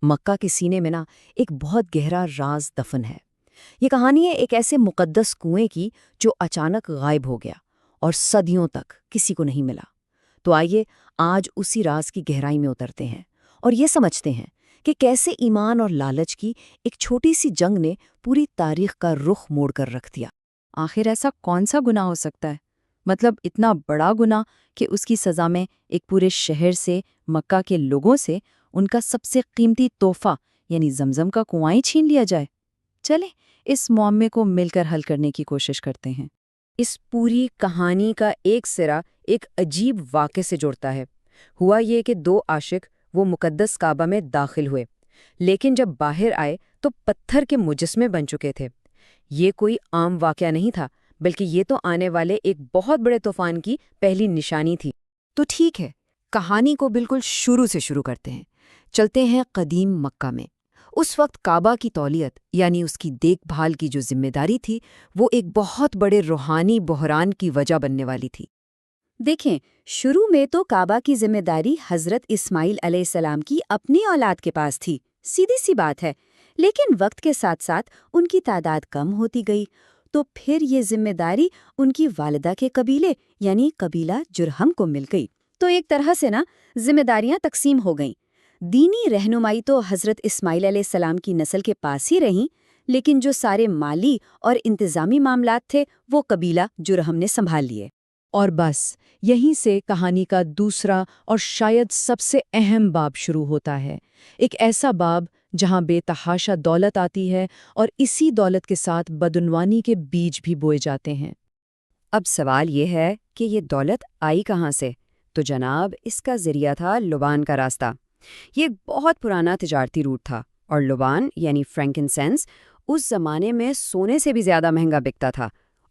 مکہ کے سینے میں ایک بہت گہرا راز دفن ہے۔ یہ کہانی ہے ایک ایسے مقدس کنویں کی جو اچانک غائب ہو گیا اور صدیوں تک کسی کو نہیں ملا۔ تو آئیے آج اسی راز کی گہرائی میں اترتے ہیں اور یہ سمجھتے ہیں کہ کیسے ایمان اور لالچ کی ایک چھوٹی سی جنگ نے پوری تاریخ کا رخ موڑ کر رکھ دیا۔ آخر ایسا کون سا گناہ ہو سکتا ہے؟ مطلب اتنا بڑا گناہ کہ اس کی سزا میں ایک پورے شہر سے، مکہ کے لوگوں سے، ان کا سب سے قیمتی تحفہ یعنی زمزم کا کنواں چھین لیا جائے۔ چلیں اس معمے کو مل کر حل کرنے کی کوشش کرتے ہیں۔ اس پوری کہانی کا ایک سرا ایک عجیب واقعے سے جڑتا ہے۔ ہوا یہ کہ دو عاشق وہ مقدس کعبہ میں داخل ہوئے، لیکن جب باہر آئے تو پتھر کے مجسمے بن چکے تھے۔ یہ کوئی عام واقعہ نہیں تھا، بلکہ یہ تو آنے والے ایک بہت بڑے طوفان کی پہلی نشانی تھی۔ تو ٹھیک ہے، کہانی کو بالکل شروع سے شروع کرتے ہیں۔ چلتے ہیں قدیم مکہ میں۔ اس وقت کعبہ کی تولیت یعنی اس کی دیکھ بھال کی جو ذمہ داری تھی، وہ ایک بہت بڑے روحانی بحران کی وجہ بننے والی تھی۔ دیکھیں، شروع میں تو کعبہ کی ذمہ داری حضرت اسماعیل علیہ السلام کی اپنی اولاد کے پاس تھی، سیدھی سی بات ہے۔ لیکن وقت کے ساتھ ساتھ ان کی تعداد کم ہوتی گئی، تو پھر یہ ذمہ داری ان کی والدہ کے قبیلے یعنی قبیلہ جرہم کو مل گئی۔ تو ایک طرح سے ذمہ داریاں تقسیم ہو گئیں۔ دینی رہنمائی تو حضرت اسماعیل علیہ السلام کی نسل کے پاس ہی رہیں، لیکن جو سارے مالی اور انتظامی معاملات تھے وہ قبیلہ جرہم نے سنبھال لیے۔ اور بس یہیں سے کہانی کا دوسرا اور شاید سب سے اہم باب شروع ہوتا ہے، ایک ایسا باب جہاں بے تحاشا دولت آتی ہے اور اسی دولت کے ساتھ بدعنوانی کے بیج بھی بوئے جاتے ہیں۔ اب سوال یہ ہے کہ یہ دولت آئی کہاں سے؟ تو جناب اس کا ذریعہ تھا لبان کا راستہ۔ یہ ایک بہت پرانا تجارتی روٹ تھا، اور لبان یعنی فرینکنسنس اس زمانے میں سونے سے بھی زیادہ مہنگا بکتا تھا،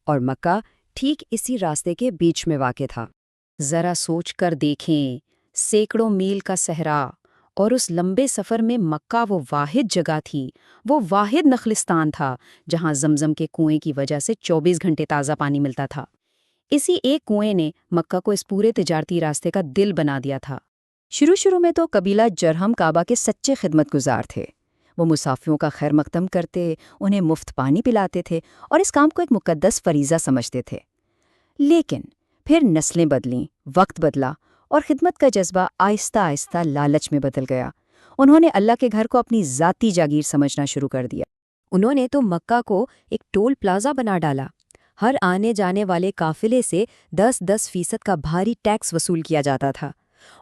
اور مکہ ٹھیک اسی راستے کے بیچ میں واقع تھا۔ ذرا سوچ کر دیکھیں، سینکڑوں میل کا صحرا، اور اس لمبے سفر میں مکہ وہ واحد جگہ تھی، وہ واحد نخلستان تھا جہاں زمزم کے کنویں کی وجہ سے 24 گھنٹے تازہ پانی ملتا تھا۔ اسی ایک کنویں نے مکہ کو اس پورے تجارتی راستے کا دل بنا دیا تھا۔ شروع میں تو قبیلہ جرہم کعبہ کے سچے خدمت گزار تھے۔ وہ مسافروں کا خیر مقدم کرتے، انہیں مفت پانی پلاتے تھے اور اس کام کو ایک مقدس فریضہ سمجھتے تھے۔ لیکن پھر نسلیں بدلیں، وقت بدلا، اور خدمت کا جذبہ آہستہ آہستہ لالچ میں بدل گیا۔ انہوں نے اللہ کے گھر کو اپنی ذاتی جاگیر سمجھنا شروع کر دیا۔ انہوں نے تو مکہ کو ایک ٹول پلازا بنا ڈالا۔ ہر آنے جانے والے قافلے سے 10% کا بھاری ٹیکس وصول کیا جاتا تھا،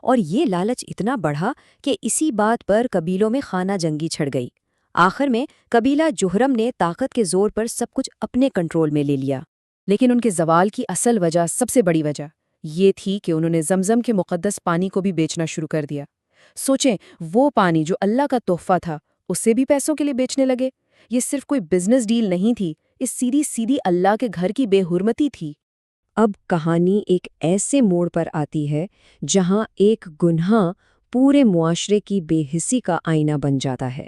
اور یہ لالچ اتنا بڑھا کہ اسی بات پر قبیلوں میں خانہ جنگی چھڑ گئی۔ آخر میں قبیلہ جرہم نے طاقت کے زور پر سب کچھ اپنے کنٹرول میں لے لیا۔ لیکن ان کے زوال کی اصل وجہ، سب سے بڑی وجہ، یہ تھی کہ انہوں نے زمزم کے مقدس پانی کو بھی بیچنا شروع کر دیا۔ سوچیں، وہ پانی جو اللہ کا تحفہ تھا، اسے بھی پیسوں کے لیے بیچنے لگے۔ یہ صرف کوئی بزنس ڈیل نہیں تھی، اس سیدھی اللہ کے گھر کی بے حرمتی تھی۔ اب کہانی ایک ایسے موڑ پر آتی ہے جہاں ایک گناہ پورے معاشرے کی بے حسی کا آئینہ بن جاتا ہے،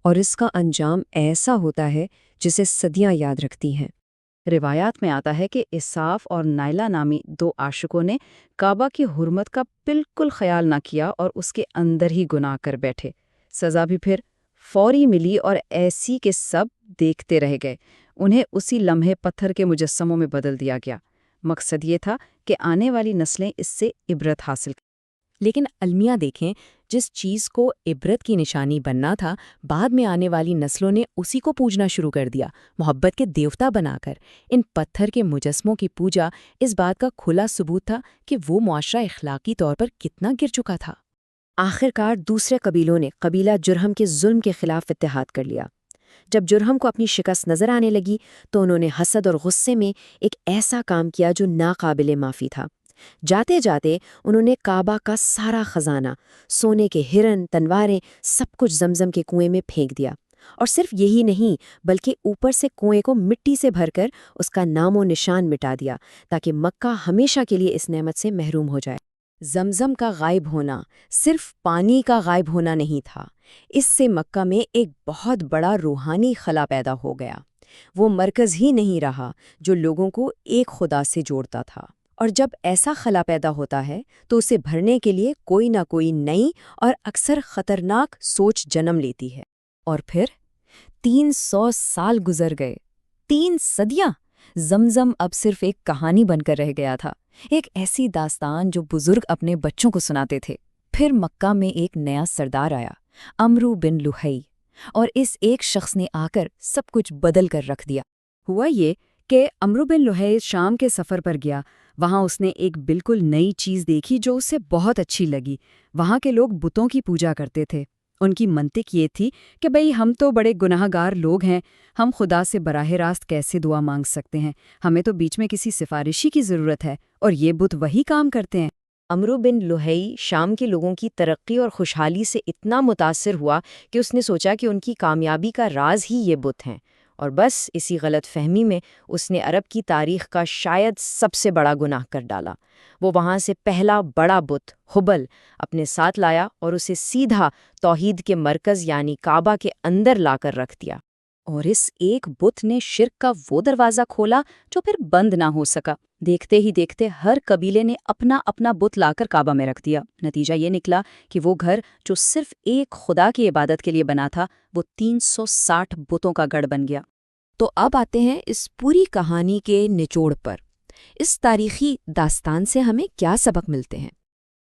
اور اس کا انجام ایسا ہوتا ہے جسے صدیاں یاد رکھتی ہیں۔ روایات میں آتا ہے کہ اساف اور نائلہ نامی دو عاشقوں نے کعبہ کی حرمت کا بالکل خیال نہ کیا اور اس کے اندر ہی گناہ کر بیٹھے۔ سزا بھی پھر فوری ملی اور ایسی کہ سب دیکھتے رہ گئے۔ انہیں اسی لمحے پتھر کے مجسموں میں بدل دیا گیا۔ مقصد یہ تھا کہ آنے والی نسلیں اس سے عبرت حاصل کریں۔ لیکن المیہ دیکھیں، جس چیز کو عبرت کی نشانی بننا تھا، بعد میں آنے والی نسلوں نے اسی کو پوجنا شروع کر دیا، محبت کے دیوتا بنا کر۔ ان پتھر کے مجسموں کی پوجا اس بات کا کھلا ثبوت تھا کہ وہ معاشرہ اخلاقی طور پر کتنا گر چکا تھا۔ آخرکار دوسرے قبیلوں نے قبیلہ جرہم کے ظلم کے خلاف اتحاد کر لیا۔ جب جرہم کو اپنی شکست نظر آنے لگی تو انہوں نے حسد اور غصے میں ایک ایسا کام کیا جو ناقابل معافی تھا۔ جاتے جاتے انہوں نے کعبہ کا سارا خزانہ، سونے کے ہرن، تلواریں، سب کچھ زمزم کے کنویں میں پھینک دیا۔ اور صرف یہی نہیں، بلکہ اوپر سے کنویں کو مٹی سے بھر کر اس کا نام و نشان مٹا دیا، تاکہ مکہ ہمیشہ کے لیے اس نعمت سے محروم ہو جائے۔ زمزم کا غائب ہونا صرف پانی کا غائب ہونا نہیں تھا، اس سے مکہ میں ایک بہت بڑا روحانی خلا پیدا ہو گیا۔ وہ مرکز ہی نہیں رہا جو لوگوں کو ایک خدا سے جوڑتا تھا۔ اور جب ایسا خلا پیدا ہوتا ہے تو اسے بھرنے کے لیے کوئی نہ کوئی نئی اور اکثر خطرناک سوچ جنم لیتی ہے۔ اور پھر 300 سال گزر گئے، 3 صدیاں۔ زمزم اب صرف ایک کہانی بن کر رہ گیا تھا، ایک ایسی داستان جو بزرگ اپنے بچوں کو سناتے تھے۔ پھر مکہ میں ایک نیا سردار آیا، عمرو بن لحی، اور اس ایک شخص نے آ کر سب کچھ بدل کر رکھ دیا۔ ہوا یہ کہ عمرو بن لحی شام کے سفر پر گیا۔ وہاں اس نے ایک بالکل نئی چیز دیکھی جو اسے بہت اچھی لگی۔ وہاں کے لوگ بتوں کی پوجا کرتے تھے۔ ان کی منطق یہ تھی کہ بھئی ہم تو بڑے گناہ گار لوگ ہیں، ہم خدا سے براہ راست کیسے دعا مانگ سکتے ہیں؟ ہمیں تو بیچ میں کسی سفارشی کی ضرورت ہے، اور یہ بت وہی کام کرتے ہیں۔ عمرو بن لحی شام کے لوگوں کی ترقی اور خوشحالی سے اتنا متاثر ہوا کہ اس نے سوچا کہ ان کی کامیابی کا راز ہی یہ بت ہیں، اور بس اسی غلط فہمی میں اس نے عرب کی تاریخ کا شاید سب سے بڑا گناہ کر ڈالا۔ وہ وہاں سے پہلا بڑا بت حبل اپنے ساتھ لایا اور اسے سیدھا توحید کے مرکز یعنی کعبہ کے اندر لا کر رکھ دیا۔ اور اس ایک بت نے شرک کا وہ دروازہ کھولا جو پھر بند نہ ہو سکا۔ دیکھتے ہی دیکھتے ہر قبیلے نے اپنا اپنا بت لا کر کعبہ میں رکھ دیا۔ نتیجہ یہ نکلا کہ وہ گھر جو صرف ایک خدا کی عبادت کے لیے بنا تھا، وہ 360 بتوں کا گڑھ بن گیا۔ تو اب آتے ہیں اس پوری کہانی کے نچوڑ پر۔ اس تاریخی داستان سے ہمیں کیا سبق ملتے ہیں؟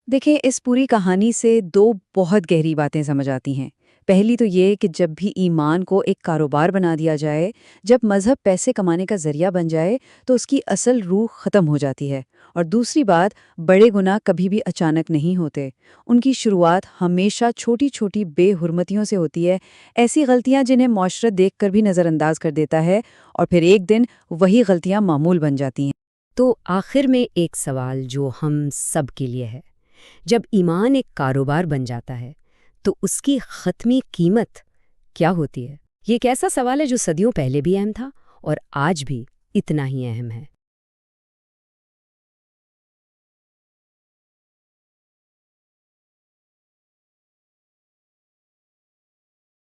دیکھیں، اس پوری کہانی سے 2 بہت گہری باتیں سمجھ آتی ہیں۔ پہلی تو یہ کہ جب بھی ایمان کو ایک کاروبار بنا دیا جائے، جب مذہب پیسے کمانے کا ذریعہ بن جائے، تو اس کی اصل روح ختم ہو جاتی ہے۔ اور دوسری بات، بڑے گناہ کبھی بھی اچانک نہیں ہوتے، ان کی شروعات ہمیشہ چھوٹی چھوٹی بے حرمتیوں سے ہوتی ہے، ایسی غلطیاں جنہیں معاشرت دیکھ کر بھی نظر انداز کر دیتا ہے، اور پھر ایک دن وہی غلطیاں معمول بن جاتی ہیں۔ تو آخر میں ایک سوال جو ہم سب کے لیے ہے، جب ایمان ایک کاروبار بن جاتا ہے تو اس کی ختمی قیمت کیا ہوتی ہے؟ یہ ایک ایسا سوال ہے جو صدیوں پہلے بھی اہم تھا اور آج بھی اتنا ہی اہم ہے۔